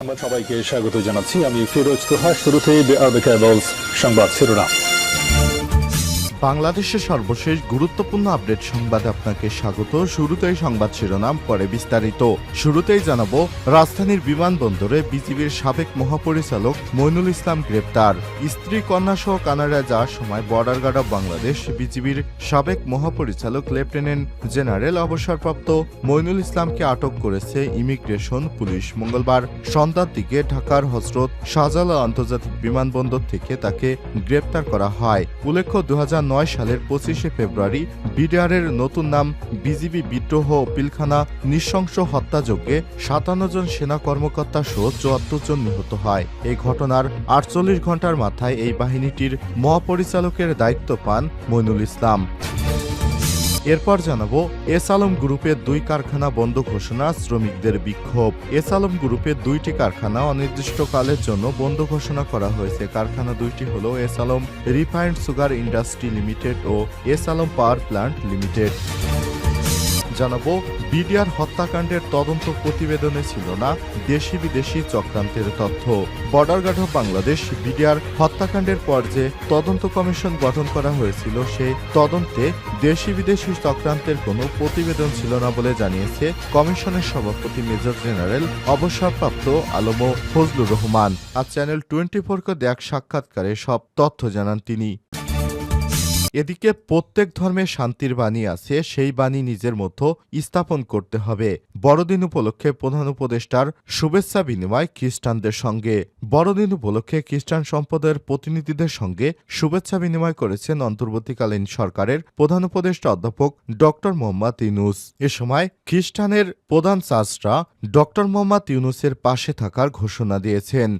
সংবাদ সবাইকে স্বাগত জানাচ্ছি। আমি ফিরোজ তোহা। শুরুতেই সংবাদ শিরোনাম। বাংলাদেশের সর্বশেষ গুরুত্বপূর্ণ আপডেট সংবাদে আপনাকে স্বাগত। শুরুতেই সংবাদ শিরোনাম, পরে বিস্তারিত। শুরুতেই জানাবো, রাজধানীর বিমানবন্দরে বিজিবির সাবেক মহাপরিচালক মইনুল ইসলাম গ্রেপ্তার। স্ত্রী কন্যা সহ কানাডায় যাওয়ার সময় বর্ডার গার্ড অব বাংলাদেশ বিজিবির সাবেক মহাপরিচালক লেফটেন্যান্ট জেনারেল অবসরপ্রাপ্ত মইনুল ইসলামকে আটক করেছে ইমিগ্রেশন পুলিশ। মঙ্গলবার সন্ধ্যার দিকে ঢাকার হজরত শাহজালাল আন্তর্জাতিক বিমানবন্দর থেকে তাকে গ্রেপ্তার করা হয়। উল্লেখ্য, 2009 সালের 25শে ফেব্রুয়ারি বিডিআরের নতুন নাম বিজিবি বিদ্রোহ ও পিলখানা নৃশংস হত্যাযজ্ঞে 57 জন সেনা কর্মকর্তা সহ 74 জন নিহত হয়। এই ঘটনার 48 ঘণ্টার মাথায় এই বাহিনীটির মহাপরিচালকের দায়িত্ব পান মইনুল ইসলাম। এরপর জানাবো, এস আলম গ্রুপের 2 কারখানা বন্ধ ঘোষণা, শ্রমিকদের বিক্ষোভ। এস আলম গ্রুপের 2টি কারখানা অনির্দিষ্টকালের জন্য বন্ধ ঘোষণা করা হয়েছে। কারখানা 2টি হল S Alam refined sugar industry limited ও S Alam power plant limited. জানাবো, বিডিআর হত্যাকাণ্ডের তদন্ত প্রতিবেদনে ছিল না দেশি বিদেশি চক্রান্তের তথ্য। Border guard of Bangladesh BDR হত্যাকাণ্ডের পর যে তদন্ত কমিশন গঠন করা হয়েছিল, সেই তদন্তে দেশি বিদেশি চক্রান্তের কোনো প্রতিবেদন ছিল না বলে জানিয়েছে কমিশনের সভাপতি মেজর জেনারেল অবসরপ্রাপ্ত আলম ফজলুর রহমান। আর চ্যানেল 24কে দেয়া এক সাক্ষাৎকারে সব তথ্য জানান তিনি। এদিকে প্রত্যেক ধর্মে শান্তির বাণী আছে, সেই বাণী নিজের মধ্যে স্থাপন করতে হবে। বড়দিন উপলক্ষে প্রধান উপদেষ্টার শুভেচ্ছা বিনিময় খ্রিস্টানদের সঙ্গে। বড়দিন উপলক্ষে খ্রিস্টান সম্প্রদায়ের প্রতিনিধিদের সঙ্গে শুভেচ্ছা বিনিময় করেছেন অন্তর্বর্তীকালীন সরকারের প্রধান উপদেষ্টা অধ্যাপক ডক্টর মোহাম্মদ ইউনূস। এ সময় খ্রিস্টানের প্রধান চার্চরা ডক্টর মোহাম্মদ ইউনূসের পাশে থাকার ঘোষণা দিয়েছেন।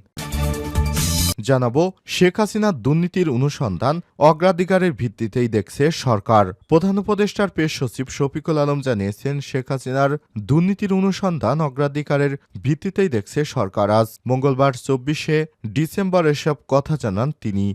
জানাবো, শেখ হাসিনার দুর্নীতির অনুসন্ধান অগ্রাধিকারের ভিত্তিতেই দেখছে সরকার। প্রধান উপদেষ্টার পেশ সচিব শফিকুল আলম জানিয়েছেন, শেখ হাসিনার দুর্নীতির অনুসন্ধান অগ্রাধিকারের ভিত্তিতেই দেখছে সরকার। আজ মঙ্গলবার 24শে ডিসেম্বর এসব কথা জানান তিনি।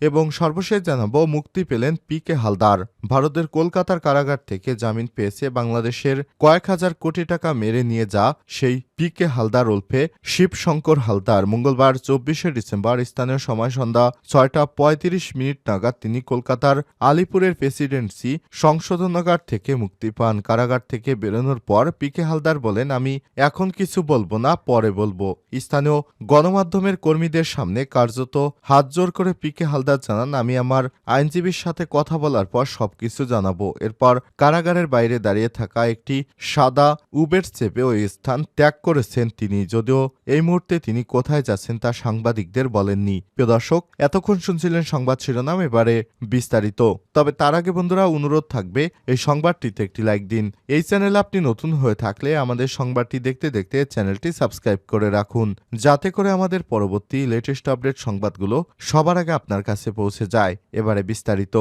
এবং সর্বশেষ জানাবো, মুক্তি পেলেন পি.কে. হালদার। ভারতের কলকাতার কারাগার থেকে জামিন পেয়েছে বাংলাদেশের কয়েক হাজার কোটি টাকা মেরে নিয়ে যা সেই পি.কে. হালদার ওরফে শিবশঙ্কর হালদার। মঙ্গলবার 24শে ডিসেম্বর স্থানীয় সময় সন্ধ্যা 6টা 35 নাগাদ তিনি কলকাতার আলিপুরের প্রেসিডেন্সি সংশোধনাগার থেকে মুক্তি পান। কারাগার থেকে বেরোনোর পর পি.কে. হালদার বলেন, আমি এখন কিছু বলবো না, পরে বলবো। স্থানীয় গণমাধ্যমের কর্মীদের সামনে কার্যত হাতজোড় করে পি.কে. হালদার জানান, আমি আমার আইনজীবীর সাথে কথা বলার পর সবকিছু জানাবো। এরপর কারাগারের বাইরে দাঁড়িয়ে থাকা একটি সাদা উবের চেপে ওই স্থান ত্যাগ করেছেন তিনি। যদিও এই মুহূর্তে তিনি কোথায় যাচ্ছেন তা সাংবাদিকদের বলেননি। প্রিয় দর্শক, এতক্ষণ শুনছিলেন সংবাদ শিরোনাম, এবারে বিস্তারিত। তবে তার আগে বন্ধুরা, অনুরোধ থাকবে এই সংবাদটিতে একটি লাইক দিন। এই চ্যানেলে আপনি নতুন হয়ে থাকলে আমাদের সংবাদটি দেখতে দেখতে চ্যানেলটি সাবস্ক্রাইব করে রাখুন, যাতে করে আমাদের পরবর্তী লেটেস্ট আপডেট সংবাদগুলো সবার আগে আপনার কাছে পৌঁছে যায়। এবারে বিস্তারিত।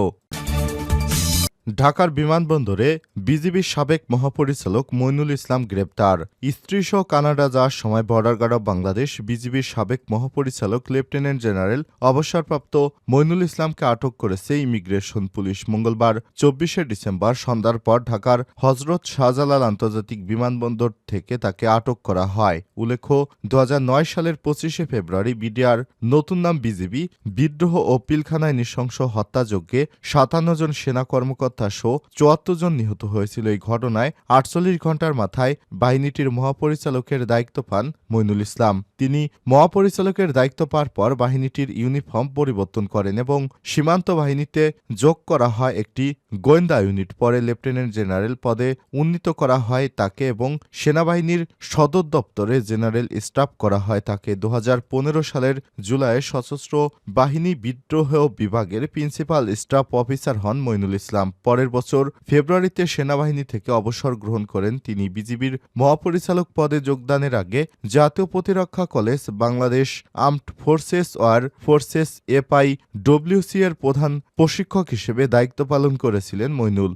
ঢাকার বিমানবন্দরে বিজিবির সাবেক মহাপরিচালক মইনুল ইসলাম গ্রেপ্তার। স্ত্রীসহ কানাডা যাওয়ার সময় বর্ডার গার্ড অব বাংলাদেশ বিজিবির সাবেক মহাপরিচালক লেফটেন্যান্ট জেনারেল অবসরপ্রাপ্ত মইনুল ইসলামকে আটক করেছে ইমিগ্রেশন পুলিশ। মঙ্গলবার 24শে ডিসেম্বর সন্ধ্যার পর ঢাকার হজরত শাহজালাল আন্তর্জাতিক বিমানবন্দর থেকে তাকে আটক করা হয়। উল্লেখ্য, 2009 সালের 25শে ফেব্রুয়ারি বিডিআর নতুন নাম বিজিবি বিদ্রোহ ও পিলখানায় নৃশংস হত্যাযজ্ঞে 57 জন সেনা কর্মকর্তা সহ 74 জন নিহত হয়েছিল। এই ঘটনায় 48 ঘণ্টার মাথায় বাহিনীটির মহাপরিচালকের দায়িত্ব পান মইনুল ইসলাম। তিনি মহাপরিচালকের দায়িত্ব পাওয়ার পর বাহিনীটির ইউনিফর্ম পরিবর্তন করেন এবং সীমান্ত বাহিনীতে যোগ করা হয় একটি গোয়েন্দা ইউনিট। পরে লেফটেন্যান্ট জেনারেল পদে উন্নীত করা হয় তাকে এবং সেনাবাহিনীর সদর দপ্তরে জেনারেল স্টাফ করা হয় তাকে। 2015 সালের জুলাইয়ে সশস্ত্র বাহিনী বিদ্রোহ বিভাগের প্রিন্সিপাল স্টাফ অফিসার হন মইনুল ইসলাম। পরের বছর ফেব্রুয়ারিতে সেনাবাহিনী থেকে অবসর গ্রহণ করেন তিনি। বিজিবির মহাপরিচালক পদে যোগদানের আগে জাতীয় প্রতিরক্ষা college, Bangladesh armed forces war forces FIWC এর প্রধান প্রশিক্ষক হিসেবে দায়িত্ব পালন করেছিলেন মইনুল।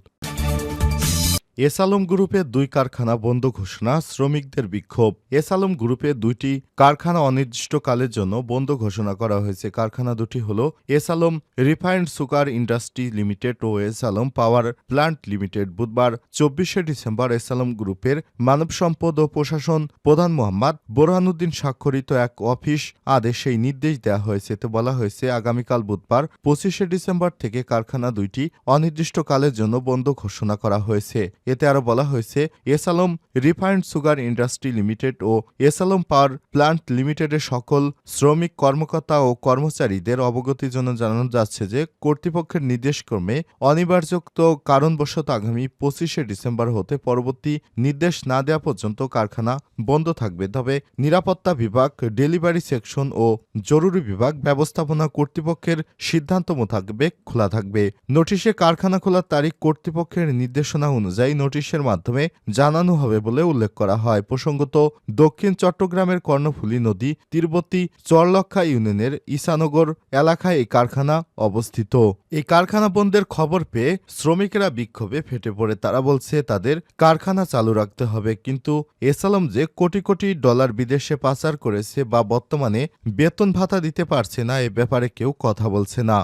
এস আলম গ্রুপের 2 কারখানা বন্ধ ঘোষণা, শ্রমিকদের বিক্ষোভ। এস আলম গ্রুপের 2টি কারখানা অনির্দিষ্টকালের জন্য বন্ধ ঘোষণা করা হয়েছে। কারখানা দুটি হল S Alam refined sugar industry limited ও S Alam power plant limited. বুধবার 24শে ডিসেম্বর এস আলম গ্রুপের মানব সম্পদ ও প্রশাসন প্রধান মোহাম্মদ বোরহানুদ্দিন স্বাক্ষরিত এক অফিস আদেশে এই নির্দেশ দেওয়া হয়েছে। এতে বলা হয়েছে, আগামীকাল বুধবার 25শে ডিসেম্বর থেকে কারখানা দুইটি অনির্দিষ্টকালের জন্য বন্ধ ঘোষণা করা হয়েছে। এতে আরও বলা হয়েছে, S Alam refined sugar industry limited ও এস আলম পাওয়ার প্ল্যান্ট লিমিটেডের সকল শ্রমিক কর্মকর্তা ও কর্মচারীদের অবগতির জন্য জানানো যাচ্ছে যে কর্তৃপক্ষের নির্দেশক্রমে অনিবার্যত কারণবশত আগামী 25শে ডিসেম্বর হতে পরবর্তী নির্দেশ না দেওয়া পর্যন্ত কারখানা বন্ধ থাকবে। তবে নিরাপত্তা বিভাগ, ডেলিভারি সেকশন ও জরুরি বিভাগ ব্যবস্থাপনা কর্তৃপক্ষের সিদ্ধান্ত মোতাবেক খোলা থাকবে। নোটিশে কারখানা খোলার তারিখ কর্তৃপক্ষের নির্দেশনা অনুযায়ী নোটিশের মাধ্যমে জানানো হবে বলে উল্লেখ করা হয়। প্রসঙ্গত, দক্ষিণ চট্টগ্রামের কর্ণফুলী নদী তীরবর্তী চরলক্ষা ইউনিয়নের ঈশানগর এলাকায় এই কারখানা অবস্থিত। এই কারখানা বন্ধের খবর পেয়ে শ্রমিকেরা বিক্ষোভে ফেটে পড়ে। তারা বলছে, তাদের কারখানা চালু রাখতে হবে, কিন্তু এস আলম যে কোটি কোটি ডলার বিদেশে পাচার করেছে বা বর্তমানে বেতন ভাতা দিতে পারছে না, এ ব্যাপারে কেউ কথা বলছে না।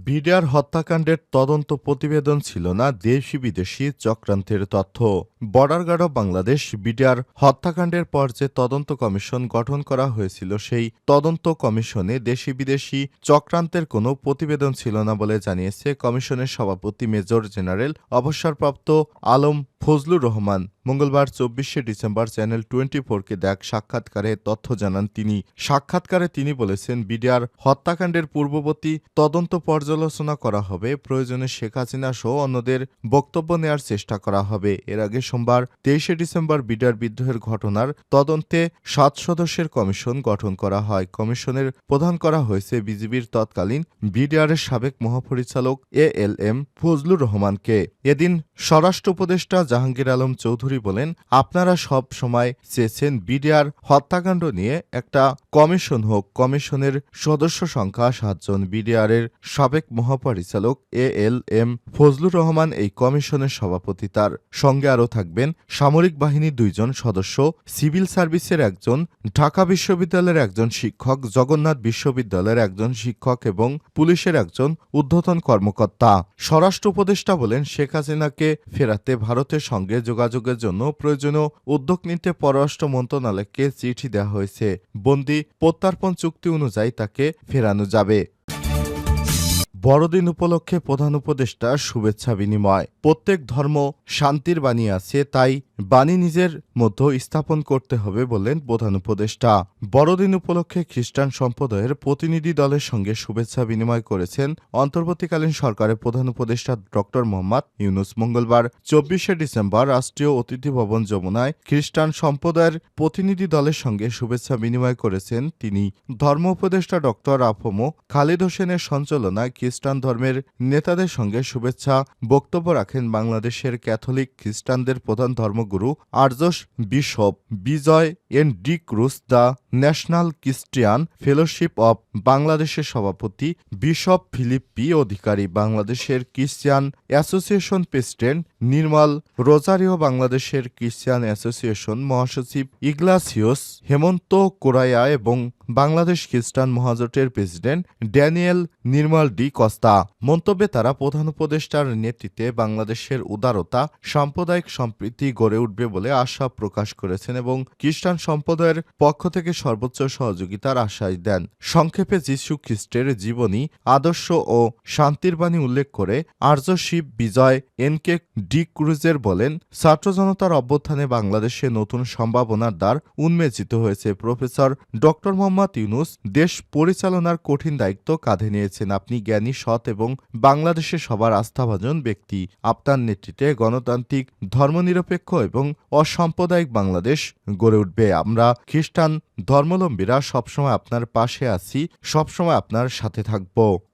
বিডিআর হত্যাকাণ্ডের তদন্ত প্রতিবেদন ছিল না দেশি বিদেশি চক্রান্তের তথ্য। Border guard of Bangladesh BDR হত্যাকাণ্ডের পর যে তদন্ত কমিশন গঠন করা হয়েছিল, সেই তদন্ত কমিশনে দেশি বিদেশি চক্রান্তের কোনো প্রতিবেদন ছিল না বলে জানিয়েছে কমিশনের সভাপতি মেজর জেনারেল অবসরপ্রাপ্ত আলম ফজলুর রহমান। মঙ্গলবার 24শে ডিসেম্বর চ্যানেল 24-কে দেখ সাক্ষাৎকারে তথ্য জানান তিনি। সাক্ষাৎকারে তিনি বলেছেন, বিডিআর হত্যাকাণ্ডের পূর্ববর্তী তদন্ত পর্যালোচনা করা হবে, প্রয়োজনে শেখ হাসিনা সহ অন্যদের বক্তব্য নেওয়ার চেষ্টা করা হবে। এর আগে সোমবার 23শে ডিসেম্বর বিডিআর বিদ্রোহের ঘটনার তদন্তে 7 সদস্যের কমিশন গঠন করা হয়। কমিশনের প্রধান করা হয়েছে বিজিবির তৎকালীন বিডিআরের সাবেক মহাপরিচালক ALM ফজলুর রহমানকে। এদিন স্বরাষ্ট্র উপদেষ্টা জাহাঙ্গীর আলম চৌধুরী বলেন, আপনারা সব সময় চেয়েছেন বিডিআর হত্যাকাণ্ড নিয়ে একটা কমিশন হোক। কমিশনের সদস্য সংখ্যা 7 জন। বিডিআরের সাবেক মহাপরিচালক ALM ফজলুর রহমান এই কমিশনের সভাপতি। তার সঙ্গে আরও থাকবেন সামরিক বাহিনীর 2 জন সদস্য, সিভিল সার্ভিসের 1 জন, ঢাকা বিশ্ববিদ্যালয়ের 1 জন শিক্ষক, জগন্নাথ বিশ্ববিদ্যালয়ের 1 জন শিক্ষক এবং পুলিশের 1 জন ঊর্ধ্বতন কর্মকর্তা। স্বরাষ্ট্র উপদেষ্টা বলেন, শেখ হাসিনাকে ফেরাতে ভারতের সঙ্গে যোগাযোগের জন্য প্রয়োজনীয় উদ্যোগ নিতে পররাষ্ট্র মন্ত্রণালয়কে চিঠি দেওয়া হয়েছে। বন্দি প্রত্যর্পণ চুক্তি অনুযায়ী তাকে ফেরানো যাবে। বড়দিন উপলক্ষে প্রধান উপদেষ্টার শুভেচ্ছা বিনিময়। প্রত্যেক ধর্ম শান্তির বাণী আছে, তাই বাণী নিজের মধ্যে স্থাপন করতে হবে বললেন প্রধান উপদেষ্টা। বড়দিন উপলক্ষে খ্রিস্টান সম্প্রদায়ের প্রতিনিধি দলের সঙ্গে শুভেচ্ছা বিনিময় করেছেন অন্তর্বর্তীকালীন সরকারের প্রধান উপদেষ্টা ডক্টর মোহাম্মদ ইউনূস। মঙ্গলবার 24শে ডিসেম্বর রাষ্ট্রীয় অতিথি ভবন যমুনায় খ্রিস্টান সম্প্রদায়ের প্রতিনিধি দলের সঙ্গে শুভেচ্ছা বিনিময় করেছেন তিনি। ধর্ম উপদেষ্টা ডক্টর আফম খালিদ হোসেনের সঞ্চালনায় খ্রিস্টান ধর্মের নেতাদের সঙ্গে শুভেচ্ছা বক্তব্য রাখেন বাংলাদেশের ক্যাথলিক খ্রিস্টানদের প্রধান ধর্মগুরু archbishop bishop Bijoy N D'Cruz, the national Christian fellowship of বাংলাদেশের সভাপতি বিশপ ফিলিপ পি অধিকারী, বাংলাদেশের Christian association president Nirmal Rozario, বাংলাদেশের ক্রিশ্চিয়ান অ্যাসোসিয়েশন মহাসচিব ইগনাসিয়াস হেমন্ত কোরায়া এবং বাংলাদেশ খ্রিস্টান মহাজোটের president Daniel Nirmal D'Costa. মন্তব্যে তারা প্রধান উপদেষ্টার নেতৃত্বে বাংলাদেশের উদারতা, সাম্প্রদায়িক সম্প্রীতি গড়ে উঠবে বলে আশা প্রকাশ করেছেন এবং খ্রিস্টান সম্প্রদায়ের পক্ষ থেকে সর্বোচ্চ সহযোগিতার আশ্বাস দেন। সংক্ষেপে যীশু খ্রিস্টের জীবনী, আদর্শ ও শান্তির বাণী উল্লেখ করে আর্চবিশপ বিজয় এনকে ডি ক্রুজের বলেন, ছাত্র জনতার অভ্যুত্থানে বাংলাদেশে নতুন সম্ভাবনার দ্বার উন্মেচিত হয়েছে। প্রফেসর ডক্টর মোহাম্মদ ইউনূস দেশ পরিচালনার কঠিন দায়িত্ব কাঁধে নিয়েছেন। আপনি জ্ঞানী, সৎ এবং বাংলাদেশের সবার আস্থাভাজন ব্যক্তি। আপনার নেতৃত্বে গণতান্ত্রিক, ধর্মনিরপেক্ষ এবং অসাম্প্রদায়িক বাংলাদেশ গড়ে উঠবে। আমরা খ্রিস্টান ধর্মাবলম্বীরা সবসময় আপনার পাশে আছি, সবসময় আপনার সাথে থাকব।